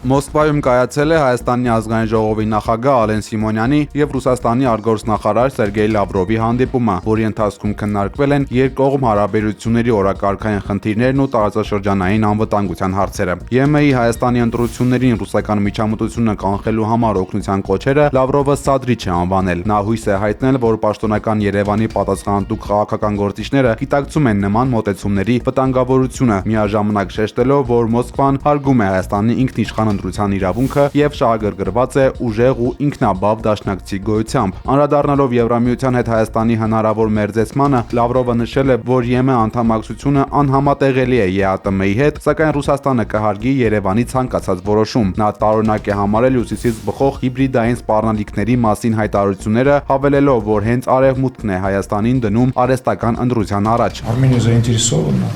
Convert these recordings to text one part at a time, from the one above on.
Մոսկվայում կայացել է Հայաստանի ազգային ժողովի նախագահ Ալեն Սիմոնյանի եւ Ռուսաստանի արտգործնախարար Սերգեյ Լավրովի հանդիպումը, որի ընթացքում քննարկվել են երկկողմ հարաբերությունների օրակարգային խնդիրներն ու տարածաշրջանային անվտանգության հարցերը։ ԵՄ-ի Հայաստանի ընտրություններին ռուսական միջամտությունը կանխելու համար օգնության կոչերը Լավրովը սադրիչ է անվանել։ Նա հույս է հայտնել, որ պաշտոնական Երևանի պատասխանատու քաղաքական գործիչները գիտակցում են նման մոտեցումների վտանգավորությունը, միաժամանակ շեշտելով, որ Մոսկվան հարգում է Հայաստանի ինքնիշխան ընտրության իրավունքը եւ շահագրգռված է ուժեղ ու ինքնաբավ դաշնակցի գոյությամբ։ Անդրադառնալով Եվրամիության հետ Հայաստանի հնարավոր մերձեցմանը, Լավրովը նշել է, որ ԵՄ անդամակցությունը անհամատեղելի է ԵԱՏՄ-ի հետ, սակայն Ռուսաստանը կհարգի Երևանի ցանկացած որոշում։ Նա տարօրինակ է համարել Հյուսիսից բխող հիբրիդային սպառնալիքների մասին հայտարարությունները, հավելելով, որ հենց Արևմուտքն է Հայաստանին դնում արհեստական ընտրության առաջ։ Армения заинтересована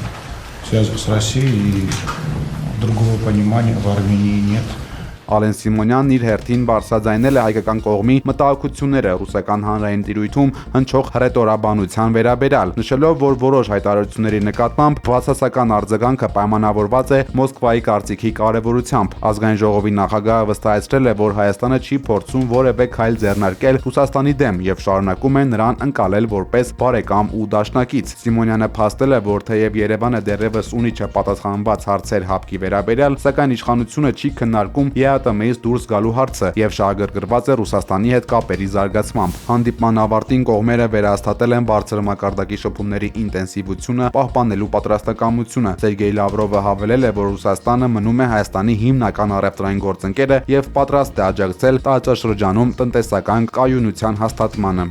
в связях с Россией, и другого понимания в Армении нет. Ալեն Սիմոնյանն իր հերթին բարձրաձայնել է հայկական կողմի մտահոգությունները ռուսական հանրային տիրույթում հնչող հռետորաբանության վերաբերյալ, նշելով, որ որոշ հայտարարությունների նկատմամբ բացասական արձագանքը պայմանավորված է Մոսկվայի կարծիքի կարևորությամբ։ Ազգային ժողովի նախագահը վստահեցրել է, որ Հայաստանը չի փորձում որևէ քայլ ձեռնարկել Ռուսաստանի դեմ եւ շարունակում է նրան ընկալել որպես բարեկամ ու դաշնակից։ Սիմոնյանը փաստել է, որ թեև Երևանը դեռևս ունի չպատասխանված հարցեր ՀԱՊԿ-ի վերաբերյալ, սակայն իշխանությունը չի քննարկում ԵԱՏՄ-ից դուրս գալու հարցը եւ շահագրգռված է Ռուսաստանի հետ կապերի զարգացմամբ։ Հանդիպման ավարտին կողմերը վերահաստատել են բարձր մակարդակի շփումների ինտենսիվությունը պահպանելու պատրաստակամությունը։ Սերգեյ Լավրովը հավելել է, որ Ռուսաստանը մնում է Հայաստանի հիմնական առևտրային գործընկերը եւ պատրաստ է աջակցել տարածաշրջանում տնտեսական կայունության հաստատմանը։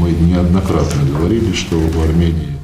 Мы неоднократно говорили, что в Армении